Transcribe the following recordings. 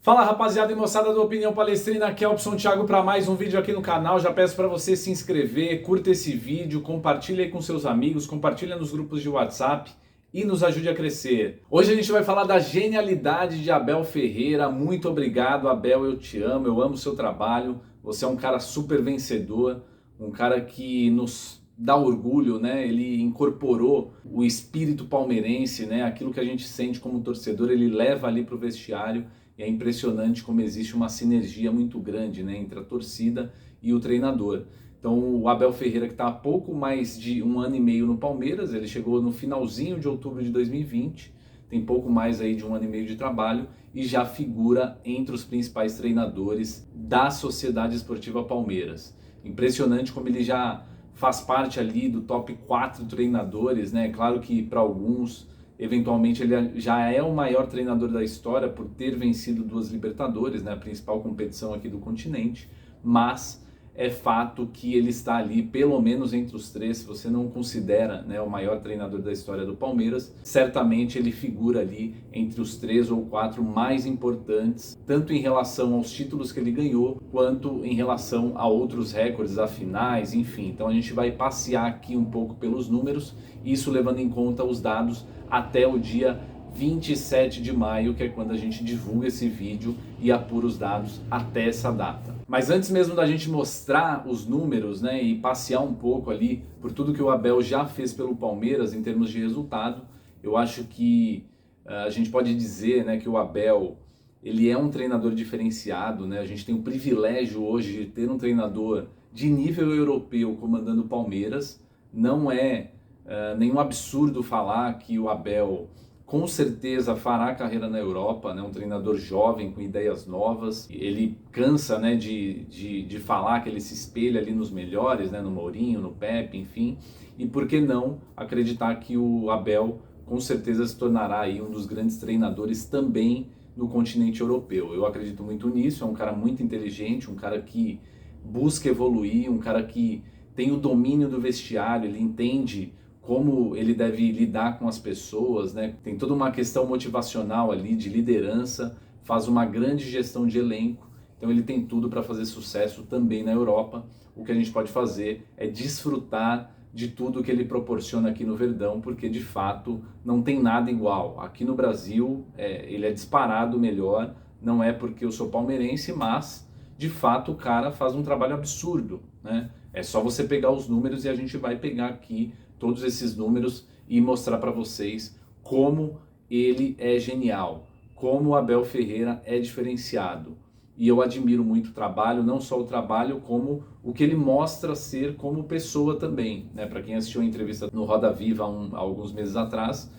Fala rapaziada e moçada do Opinião Palestrina, aqui é o Thiago para mais um vídeo aqui no canal. Já peço para você se inscrever, curta esse vídeo, compartilha aí com seus amigos, compartilha nos grupos de WhatsApp e nos ajude a crescer. Hoje a gente vai falar da genialidade de Abel Ferreira. Muito obrigado, Abel, eu te amo, eu amo o seu trabalho. Você é um cara super vencedor, um cara que nos dá orgulho, né? Ele incorporou o espírito palmeirense, né? Aquilo que a gente sente como torcedor, ele leva ali para o vestiário. E é impressionante como existe uma sinergia muito grande, né, entre a torcida e o treinador. Então o Abel Ferreira, que está há pouco mais de um ano e meio no Palmeiras, ele chegou no finalzinho de outubro de 2020, tem pouco mais aí de um ano e meio de trabalho e já figura entre os principais treinadores da Sociedade Esportiva Palmeiras. Impressionante como ele já faz parte ali do top 4 treinadores, né? Claro que para alguns eventualmente ele já é o maior treinador da história por ter vencido 2 Libertadores, né, a principal competição aqui do continente, mas é fato que ele está ali pelo menos entre os 3. Se você não considera, né, o maior treinador da história do Palmeiras, certamente ele figura ali entre os 3 ou 4 mais importantes, tanto em relação aos títulos que ele ganhou, quanto em relação a outros recordes, a finais, enfim. Então a gente vai passear aqui um pouco pelos números, isso levando em conta os dados até o dia 27 de maio, que é quando a gente divulga esse vídeo e apura os dados até essa data. Mas antes mesmo da gente mostrar os números, né, e passear um pouco ali por tudo que o Abel já fez pelo Palmeiras em termos de resultado, eu acho que a gente pode dizer, né, que o Abel, ele é um treinador diferenciado, né? A gente tem o privilégio hoje de ter um treinador de nível europeu comandando o Palmeiras. Não é nenhum absurdo falar que o Abel com certeza fará carreira na Europa, né? Um treinador jovem com ideias novas. Ele cansa, né, de falar que ele se espelha ali nos melhores, né, no Mourinho, no Pepe, enfim. E por que não acreditar que o Abel com certeza se tornará aí um dos grandes treinadores também no continente europeu. Eu acredito muito nisso. É um cara muito inteligente, um cara que busca evoluir, um cara que tem o domínio do vestiário, ele entende como ele deve lidar com as pessoas, né? Tem toda uma questão motivacional ali, de liderança, faz uma grande gestão de elenco, então ele tem tudo para fazer sucesso também na Europa. O que a gente pode fazer é desfrutar de tudo que ele proporciona aqui no Verdão, porque de fato não tem nada igual. Aqui no Brasil ele é disparado melhor, não é porque eu sou palmeirense, mas de fato o cara faz um trabalho absurdo, né? É só você pegar os números e a gente vai pegar aqui todos esses números e mostrar para vocês como ele é genial, como o Abel Ferreira é diferenciado. E eu admiro muito o trabalho, não só o trabalho, como o que ele mostra ser como pessoa também, né? Para quem assistiu a entrevista no Roda Viva há alguns meses atrás,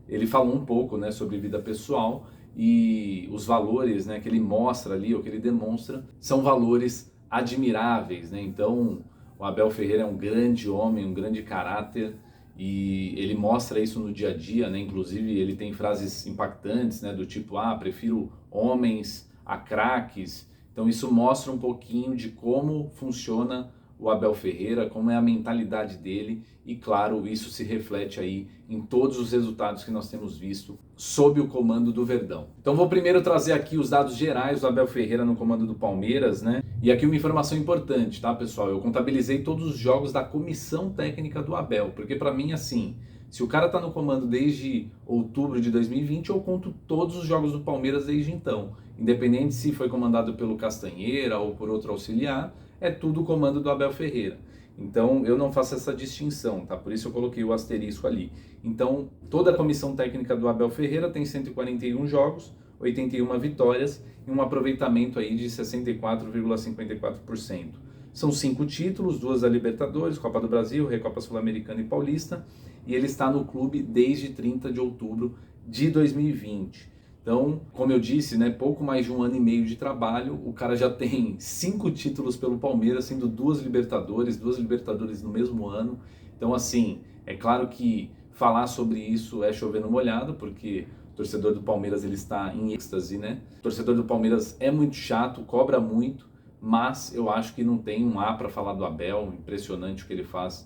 ele falou um pouco, né, sobre vida pessoal e os valores, né, que ele mostra ali, ou que ele demonstra, são valores admiráveis, né? Então o Abel Ferreira é um grande homem, um grande caráter, e ele mostra isso no dia a dia, né? Inclusive ele tem frases impactantes, né, do tipo, prefiro homens a craques. Então isso mostra um pouquinho de como funciona o Abel Ferreira, como é a mentalidade dele, e claro, isso se reflete aí em todos os resultados que nós temos visto sob o comando do Verdão. Então vou primeiro trazer aqui os dados gerais do Abel Ferreira no comando do Palmeiras, né? E aqui uma informação importante, tá, pessoal? Eu contabilizei todos os jogos da comissão técnica do Abel, porque para mim, assim, se o cara tá no comando desde outubro de 2020, eu conto todos os jogos do Palmeiras desde então. Independente se foi comandado pelo Castanheira ou por outro auxiliar, é tudo o comando do Abel Ferreira. Então eu não faço essa distinção, tá? Por isso eu coloquei o asterisco ali. Então toda a comissão técnica do Abel Ferreira tem 141 jogos, 81 vitórias e um aproveitamento aí de 64,54%. São 5 títulos, 2 da Libertadores, Copa do Brasil, Recopa Sul-Americana e Paulista, e ele está no clube desde 30 de outubro de 2020. Então, como eu disse, né, pouco mais de um ano e meio de trabalho, o cara já tem 5 títulos pelo Palmeiras, sendo 2 Libertadores no mesmo ano. Então, assim, é claro que falar sobre isso é chover no molhado, porque o torcedor do Palmeiras ele está em êxtase, né? O torcedor do Palmeiras é muito chato, cobra muito, mas eu acho que não tem um A para falar do Abel, impressionante o que ele faz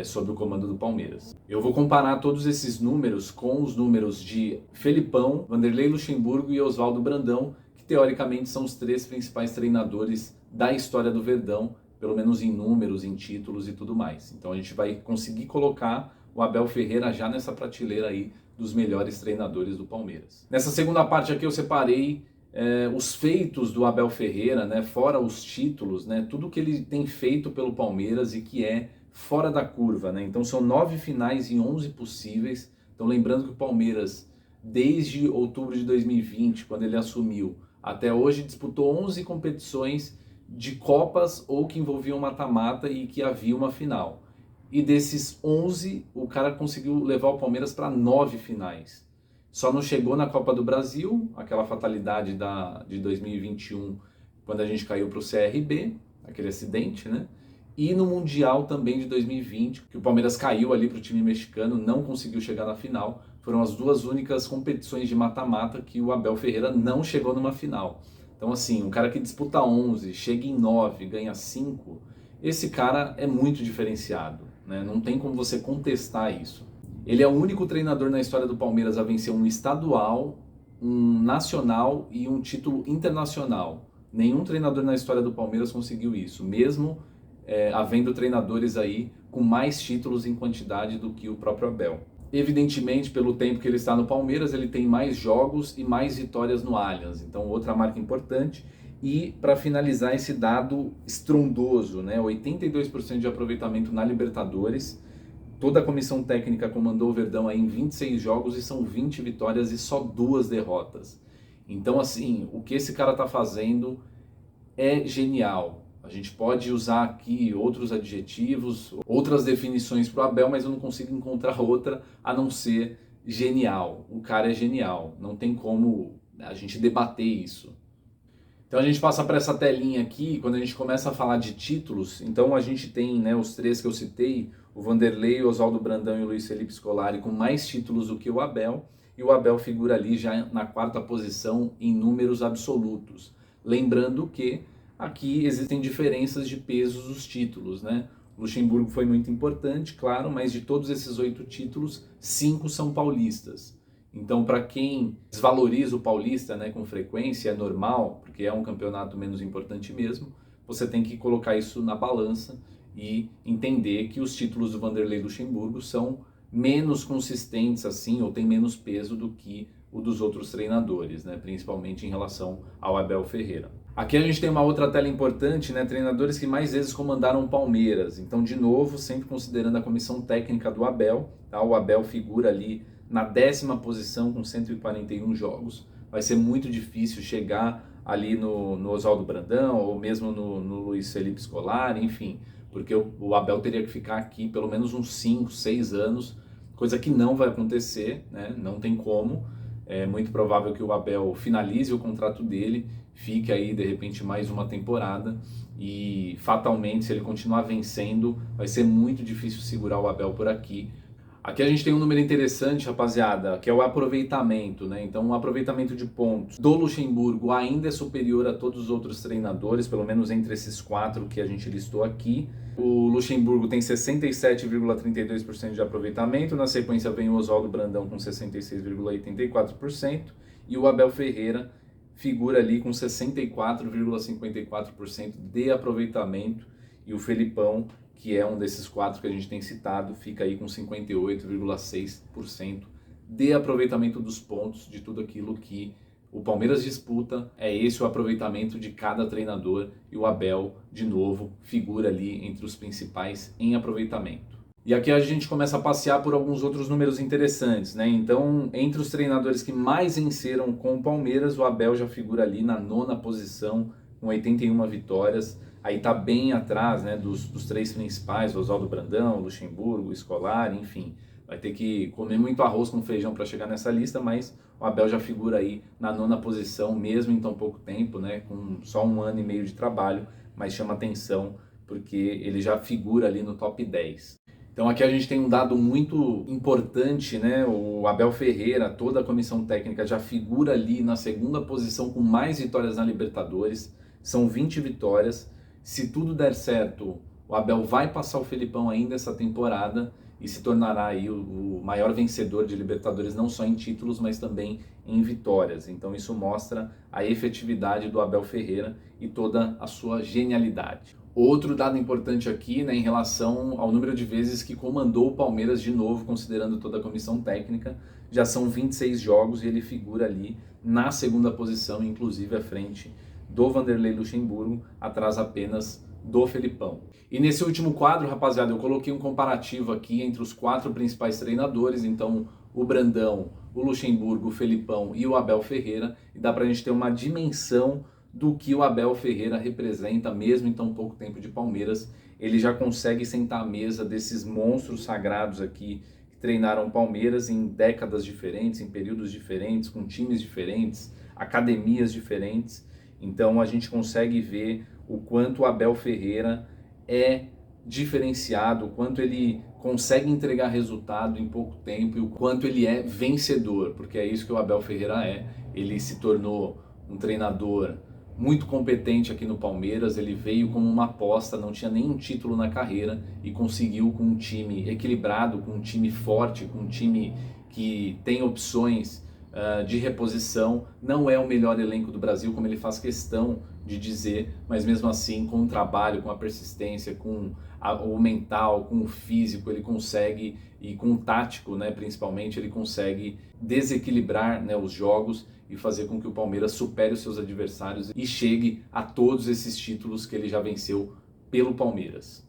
sob o comando do Palmeiras. Eu vou comparar todos esses números com os números de Felipão, Vanderlei Luxemburgo e Oswaldo Brandão, que que teoricamente são os 3 principais treinadores da história do Verdão, pelo menos em números, em títulos e tudo mais. Então a gente vai conseguir colocar o Abel Ferreira já nessa prateleira aí dos melhores treinadores do Palmeiras. Nessa segunda parte aqui eu separei os feitos do Abel Ferreira, né, fora os títulos, né, tudo que ele tem feito pelo Palmeiras e que é fora da curva, né? Então são 9 finais em 11 possíveis. Então lembrando que o Palmeiras, desde outubro de 2020, quando ele assumiu, até hoje disputou 11 competições de Copas ou que envolviam mata-mata e que havia uma final. E desses 11, o cara conseguiu levar o Palmeiras para 9 finais. Só não chegou na Copa do Brasil, aquela fatalidade de 2021, quando a gente caiu para o CRB, aquele acidente, né? E no Mundial também de 2020, que o Palmeiras caiu ali para o time mexicano, não conseguiu chegar na final. Foram as 2 únicas competições de mata-mata que o Abel Ferreira não chegou numa final. Então assim, um cara que disputa 11, chega em 9, ganha 5, esse cara é muito diferenciado, né? Não tem como você contestar isso. Ele é o único treinador na história do Palmeiras a vencer um estadual, um nacional e um título internacional. Nenhum treinador na história do Palmeiras conseguiu isso, mesmo havendo treinadores aí com mais títulos em quantidade do que o próprio Abel. Evidentemente, pelo tempo que ele está no Palmeiras, ele tem mais jogos e mais vitórias no Allianz. Então, outra marca importante. E para finalizar esse dado estrondoso, né, 82% de aproveitamento na Libertadores. Toda a comissão técnica comandou o Verdão aí em 26 jogos e são 20 vitórias e só 2 derrotas. Então, assim, o que esse cara está fazendo é genial. A gente pode usar aqui outros adjetivos, outras definições para o Abel, mas eu não consigo encontrar outra a não ser genial. O cara é genial, não tem como a gente debater isso. Então a gente passa para essa telinha aqui, quando a gente começa a falar de títulos, então a gente tem, né, os 3 que eu citei, o Vanderlei, o Oswaldo Brandão e o Luiz Felipe Scolari com mais títulos do que o Abel, e o Abel figura ali já na 4ª posição em números absolutos. Lembrando que aqui existem diferenças de pesos dos títulos, né? Luxemburgo foi muito importante, claro, mas de todos esses 8 títulos, 5 são paulistas. Então, para quem desvaloriza o Paulista, né, com frequência, é normal, porque é um campeonato menos importante mesmo, você tem que colocar isso na balança e entender que os títulos do Vanderlei Luxemburgo são menos consistentes assim, ou têm menos peso do que o dos outros treinadores, né, principalmente em relação ao Abel Ferreira. Aqui a gente tem uma outra tela importante, né, treinadores que mais vezes comandaram o Palmeiras. Então, de novo, sempre considerando a comissão técnica do Abel, tá? O Abel figura ali na 10ª posição com 141 jogos. Vai ser muito difícil chegar ali no Oswaldo Brandão ou mesmo no Luiz Felipe Scolari, enfim, porque o Abel teria que ficar aqui pelo menos uns 5, 6 anos, coisa que não vai acontecer, né? Não tem como. É muito provável que o Abel finalize o contrato dele, fique aí de repente mais uma temporada e fatalmente, se ele continuar vencendo, vai ser muito difícil segurar o Abel por aqui. Aqui a gente tem um número interessante, rapaziada, que é o aproveitamento, né? Então, o aproveitamento de pontos do Luxemburgo ainda é superior a todos os outros treinadores, pelo menos entre esses 4 que a gente listou aqui. O Luxemburgo tem 67,32% de aproveitamento, na sequência vem o Oswaldo Brandão com 66,84% e o Abel Ferreira figura ali com 64,54% de aproveitamento e o Felipão, que é um desses 4 que a gente tem citado, fica aí com 58,6% de aproveitamento dos pontos de tudo aquilo que o Palmeiras disputa. É esse o aproveitamento de cada treinador e o Abel, de novo, figura ali entre os principais em aproveitamento. E aqui a gente começa a passear por alguns outros números interessantes, né? Então, entre os treinadores que mais venceram com o Palmeiras, o Abel já figura ali na 9ª posição, com 81 vitórias. Aí tá bem atrás, né, dos 3 principais, Oswaldo Brandão, Luxemburgo, Scolari, enfim. Vai ter que comer muito arroz com feijão para chegar nessa lista, mas o Abel já figura aí na 9ª posição, mesmo em tão pouco tempo, né, com só 1 ano e meio de trabalho, mas chama atenção porque ele já figura ali no top 10. Então aqui a gente tem um dado muito importante, né? O Abel Ferreira, toda a comissão técnica já figura ali na 2ª posição com mais vitórias na Libertadores, são 20 vitórias. Se tudo der certo, o Abel vai passar o Felipão ainda essa temporada e se tornará aí o maior vencedor de Libertadores, não só em títulos, mas também em vitórias. Então isso mostra a efetividade do Abel Ferreira e toda a sua genialidade. Outro dado importante aqui, né, em relação ao número de vezes que comandou o Palmeiras de novo, considerando toda a comissão técnica, já são 26 jogos e ele figura ali na segunda posição, inclusive à frente do Vanderlei Luxemburgo, atrás apenas do Felipão. E nesse último quadro, rapaziada, eu coloquei um comparativo aqui entre os 4 principais treinadores, então o Brandão, o Luxemburgo, o Felipão e o Abel Ferreira, e dá pra gente ter uma dimensão do que o Abel Ferreira representa, mesmo em tão pouco tempo de Palmeiras. Ele já consegue sentar à mesa desses monstros sagrados aqui, que treinaram Palmeiras em décadas diferentes, em períodos diferentes, com times diferentes, academias diferentes. Então a gente consegue ver o quanto o Abel Ferreira é diferenciado, o quanto ele consegue entregar resultado em pouco tempo e o quanto ele é vencedor, porque é isso que o Abel Ferreira é. Ele se tornou um treinador muito competente aqui no Palmeiras, ele veio como uma aposta, não tinha nenhum título na carreira e conseguiu, com um time equilibrado, com um time forte, com um time que tem opções de reposição. Não é o melhor elenco do Brasil, como ele faz questão de dizer, mas mesmo assim, com o trabalho, com a persistência, com o mental, com o físico, ele consegue, e com o tático, né, principalmente, ele consegue desequilibrar, né, os jogos e fazer com que o Palmeiras supere os seus adversários e chegue a todos esses títulos que ele já venceu pelo Palmeiras.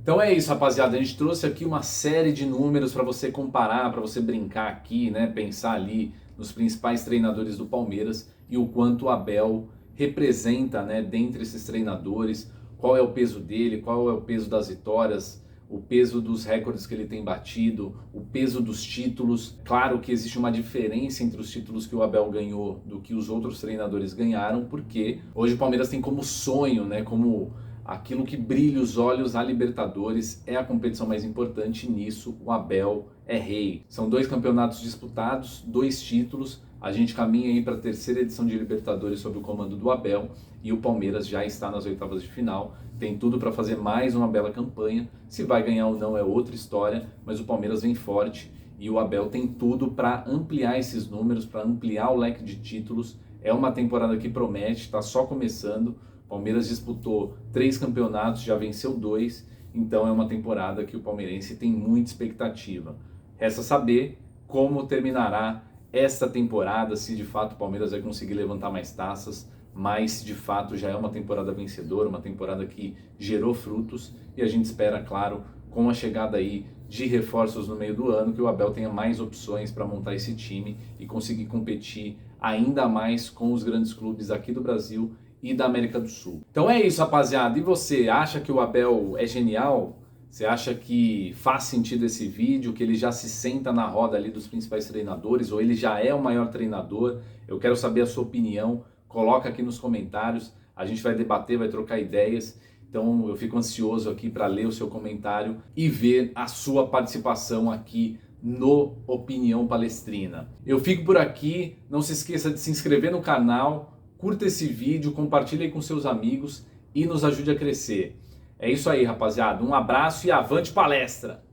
Então é isso, rapaziada, a gente trouxe aqui uma série de números para você comparar, para você brincar aqui, né, pensar ali nos principais treinadores do Palmeiras e o quanto o Abel representa, né, dentre esses treinadores, qual é o peso dele, qual é o peso das vitórias, o peso dos recordes que ele tem batido, o peso dos títulos. Claro que existe uma diferença entre os títulos que o Abel ganhou do que os outros treinadores ganharam, porque hoje o Palmeiras tem como sonho, né, como aquilo que brilha os olhos, a Libertadores é a competição mais importante, e nisso o Abel é rei. São 2 campeonatos disputados, 2 títulos, a gente caminha aí para a 3ª edição de Libertadores sob o comando do Abel, e o Palmeiras já está nas oitavas de final, tem tudo para fazer mais uma bela campanha. Se vai ganhar ou não é outra história, mas o Palmeiras vem forte e o Abel tem tudo para ampliar esses números, para ampliar o leque de títulos. É uma temporada que promete, está só começando. O Palmeiras disputou 3 campeonatos, já venceu 2, então é uma temporada que o palmeirense tem muita expectativa. Resta saber como terminará esta temporada, se de fato o Palmeiras vai conseguir levantar mais taças, mas de fato já é uma temporada vencedora, uma temporada que gerou frutos, e a gente espera, claro, com a chegada aí de reforços no meio do ano, que o Abel tenha mais opções para montar esse time e conseguir competir ainda mais com os grandes clubes aqui do Brasil e da América do Sul. Então é isso, rapaziada. E você, acha que o Abel é genial? Você acha que faz sentido esse vídeo, que ele já se senta na roda ali dos principais treinadores, ou ele já é o maior treinador? Eu quero saber a sua opinião. Coloca aqui nos comentários, a gente vai debater, vai trocar ideias. Então eu fico ansioso aqui para ler o seu comentário e ver a sua participação aqui no Opinião Palestrina. Eu fico por aqui, não se esqueça de se inscrever no canal, curta esse vídeo, compartilhe aí com seus amigos e nos ajude a crescer. É isso aí, rapaziada. Um abraço e avante palestra!